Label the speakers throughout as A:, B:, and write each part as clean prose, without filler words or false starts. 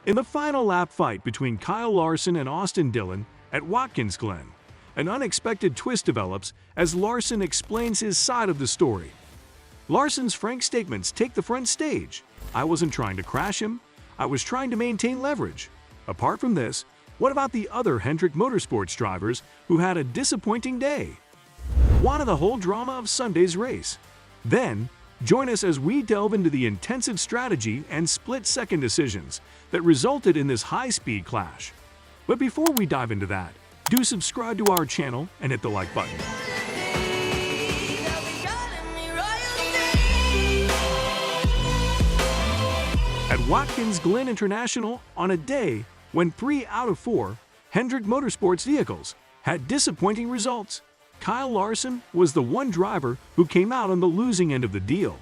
A: In the final lap fight between Kyle Larson and Austin Dillon at Watkins Glen, an unexpected twist develops as Larson explains his side of the story. Larson's frank statements take the front stage. "I wasn't trying to crash him. I was trying to maintain leverage." Apart from this, what about the other Hendrick Motorsports drivers who had a disappointing day? Wanted the whole drama of Sunday's race? Then, join us as we delve into the intensive strategy and split-second decisions that resulted in this high-speed clash. But before we dive into that, do subscribe to our channel and hit the like button. At Watkins Glen International, on a day when 3 out of 4 Hendrick Motorsports vehicles had disappointing results, Kyle Larson was the one driver who came out on the losing end of the deal.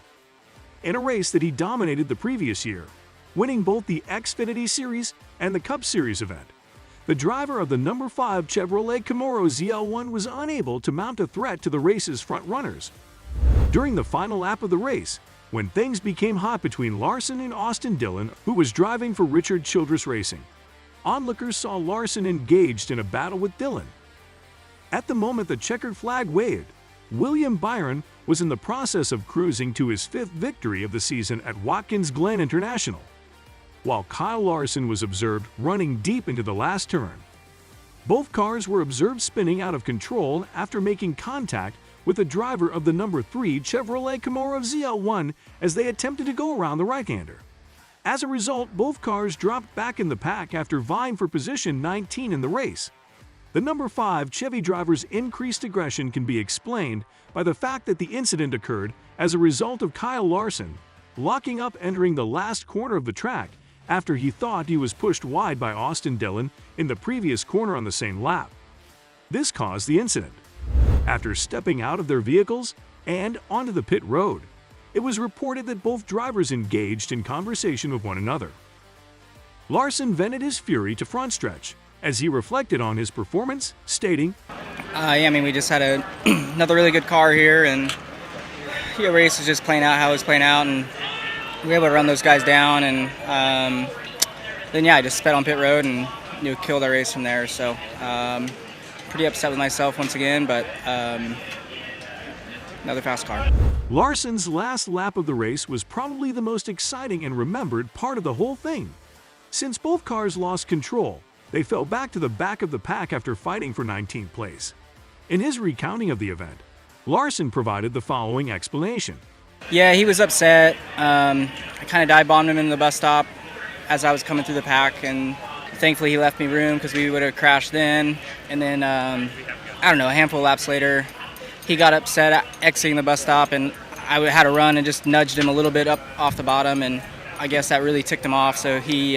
A: In a race that he dominated the previous year, winning both the Xfinity Series and the Cup Series event, the driver of the number 5 Chevrolet Camaro ZL1 was unable to mount a threat to the race's front runners. During the final lap of the race, when things became hot between Larson and Austin Dillon, who was driving for Richard Childress Racing, onlookers saw Larson engaged in a battle with Dillon. At the moment the checkered flag waved, William Byron was in the process of cruising to his 5th victory of the season at Watkins Glen International, while Kyle Larson was observed running deep into the last turn. Both cars were observed spinning out of control after making contact with the driver of the number 3 Chevrolet Camaro ZL1 as they attempted to go around the right-hander. As a result, both cars dropped back in the pack after vying for position 19 in the race. The number 5 Chevy driver's increased aggression can be explained by the fact that the incident occurred as a result of Kyle Larson locking up entering the last corner of the track after he thought he was pushed wide by Austin Dillon in the previous corner on the same lap. This caused the incident. After stepping out of their vehicles and onto the pit road, it was reported that both drivers engaged in conversation with one another. Larson vented his fury to front stretch as he reflected on his performance, stating,
B: we just had another really good car here, and the race was just playing out how it was playing out, and we were able to run those guys down, and then I just sped on pit road and killed our race from there. So pretty upset with myself once again, but another fast car.
A: Larson's last lap of the race was probably the most exciting and remembered part of the whole thing. Since both cars lost control, they fell back to the back of the pack after fighting for 19th place. In his recounting of the event, Larson provided the following explanation.
B: Yeah, he was upset. I kind of dive bombed him in the bus stop as I was coming through the pack, and thankfully he left me room because we would have crashed then. And then, a handful of laps later, he got upset exiting the bus stop, and I had to run and just nudged him a little bit up off the bottom, and I guess that really ticked him off. So he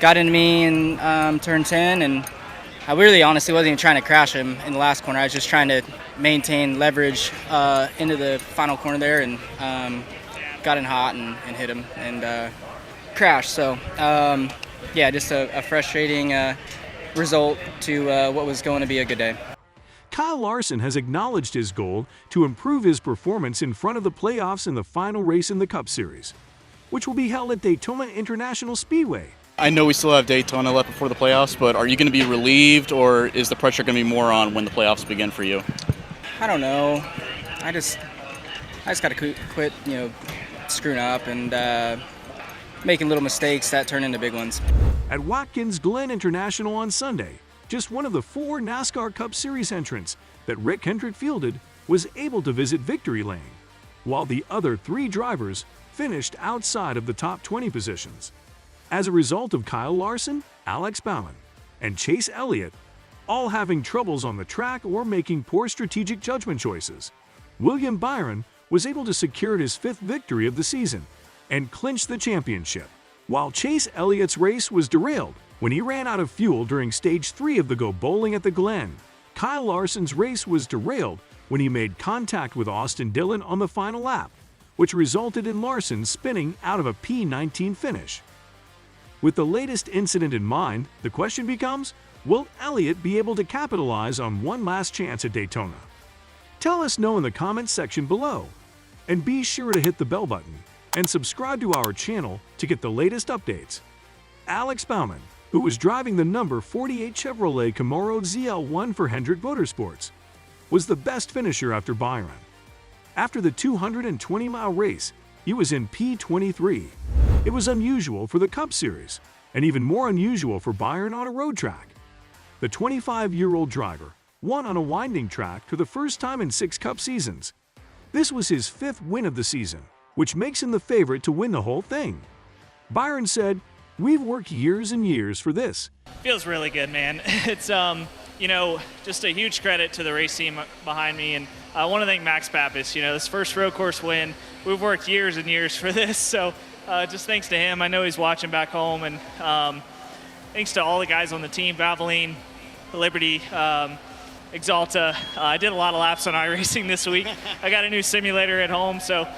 B: got into me in turn 10, and I really honestly wasn't even trying to crash him in the last corner. I was just trying to maintain leverage into the final corner there, and got in hot and hit him and crashed. So just a frustrating result to what was going to be a good day.
A: Kyle Larson has acknowledged his goal to improve his performance in front of the playoffs in the final race in the Cup Series, which will be held at Daytona International Speedway.
C: I know we still have Daytona left before the playoffs, but are you going to be relieved, or is the pressure going to be more on when the playoffs begin for you?
B: I don't know. I just got to quit, screwing up and making little mistakes that turn into big ones.
A: At Watkins Glen International on Sunday, just one of the 4 NASCAR Cup Series entrants that Rick Hendrick fielded was able to visit victory lane, while the other 3 drivers finished outside of the top 20 positions. As a result of Kyle Larson, Alex Bowman, and Chase Elliott all having troubles on the track or making poor strategic judgment choices, William Byron was able to secure his 5th victory of the season and clinch the championship, while Chase Elliott's race was derailed when he ran out of fuel during Stage 3 of the Go Bowling at the Glen. Kyle Larson's race was derailed when he made contact with Austin Dillon on the final lap, which resulted in Larson spinning out of a P19 finish. With the latest incident in mind, the question becomes, will Elliott be able to capitalize on one last chance at Daytona? Tell us know in the comments section below, and be sure to hit the bell button and subscribe to our channel to get the latest updates. Alex Bauman, who was driving the number 48 Chevrolet Camaro ZL1 for Hendrick Motorsports, was the best finisher after Byron. After the 220-mile race, he was in P23. It was unusual for the Cup Series, and even more unusual for Byron on a road track. The 25-year-old driver won on a winding track for the first time in 6 Cup seasons. This was his 5th win of the season, which makes him the favorite to win the whole thing. Byron said, "We've worked years and years for this."
D: Feels really good, man. It's, just a huge credit to the race team behind me. And I want to thank Max Pappas. This first road course win, we've worked years and years for this. So just thanks to him. I know he's watching back home. And thanks to all the guys on the team, Valvoline, Liberty, Exalta. I did a lot of laps on iRacing this week. I got a new simulator at home, so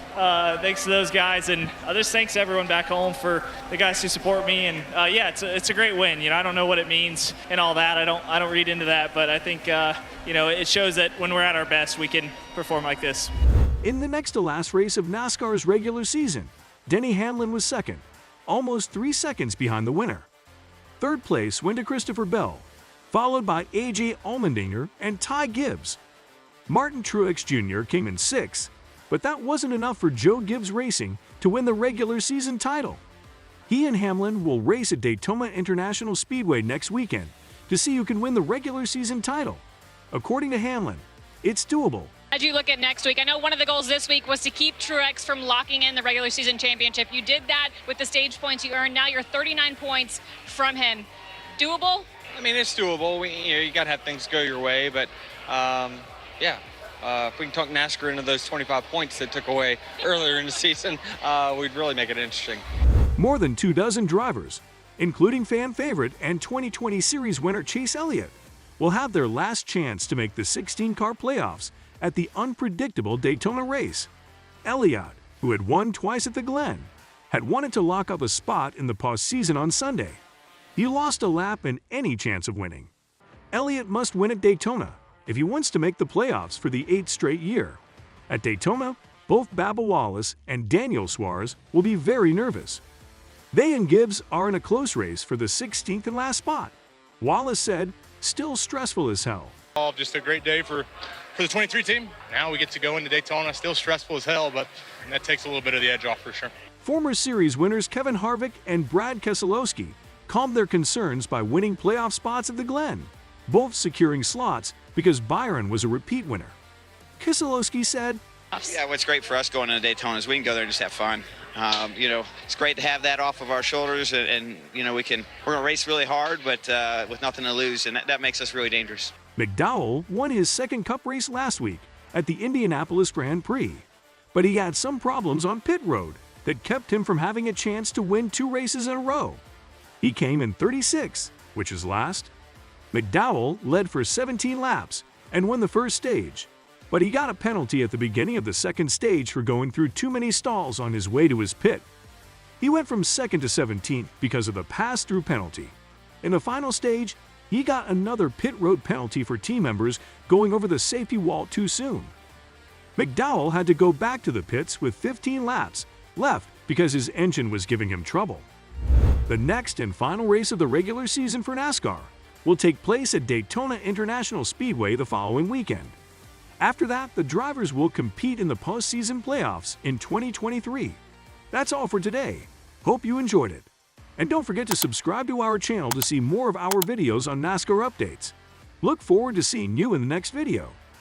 D: thanks to those guys, and just thanks to everyone back home for the guys who support me. And it's a great win. I don't know what it means and all that. I don't read into that, but I think it shows that when we're at our best, we can perform like this.
A: In the next to last race of NASCAR's regular season, Denny Hamlin was second, almost 3 seconds behind the winner. Third place went to Christopher Bell, followed by A.J. Allmendinger and Ty Gibbs. Martin Truex Jr. came in 6th, but that wasn't enough for Joe Gibbs Racing to win the regular season title. He and Hamlin will race at Daytona International Speedway next weekend to see who can win the regular season title. According to Hamlin, it's doable.
E: As you look at next week, I know one of the goals this week was to keep Truex from locking in the regular season championship. You did that with the stage points you earned. Now you're 39 points from him. Doable?
F: I mean, it's doable. You got to have things go your way, but if we can talk NASCAR into those 25 points that took away earlier in the season, we'd really make it interesting.
A: More than 24 drivers, including fan favorite and 2020 Series winner Chase Elliott, will have their last chance to make the 16-car playoffs at the unpredictable Daytona race. Elliott, who had won twice at the Glen, had wanted to lock up a spot in the postseason on Sunday. He lost a lap in any chance of winning. Elliott must win at Daytona if he wants to make the playoffs for the 8th straight year. At Daytona, both Bubba Wallace and Daniel Suarez will be very nervous. They and Gibbs are in a close race for the 16th and last spot. Wallace said, "Still stressful as hell."
G: Just a great day for the 23 team. Now we get to go into Daytona. Still stressful as hell, but that takes a little bit of the edge off for sure.
A: Former series winners Kevin Harvick and Brad Keselowski calmed their concerns by winning playoff spots at the Glen, both securing slots because Byron was a repeat winner. Keselowski said,
H: "Yeah, what's great for us going into Daytona is we can go there and just have fun. It's great to have that off of our shoulders, and we're going to race really hard, but with nothing to lose, and that makes us really dangerous."
A: McDowell won his second Cup race last week at the Indianapolis Grand Prix, but he had some problems on pit road that kept him from having a chance to win 2 races in a row. He came in 36th, which is last. McDowell led for 17 laps and won the first stage, but he got a penalty at the beginning of the second stage for going through too many stalls on his way to his pit. He went from 2nd to 17th because of the pass-through penalty. In the final stage, he got another pit road penalty for team members going over the safety wall too soon. McDowell had to go back to the pits with 15 laps left because his engine was giving him trouble. The next and final race of the regular season for NASCAR will take place at Daytona International Speedway the following weekend. After that, the drivers will compete in the postseason playoffs in 2023. That's all for today. Hope you enjoyed it. And don't forget to subscribe to our channel to see more of our videos on NASCAR updates. Look forward to seeing you in the next video.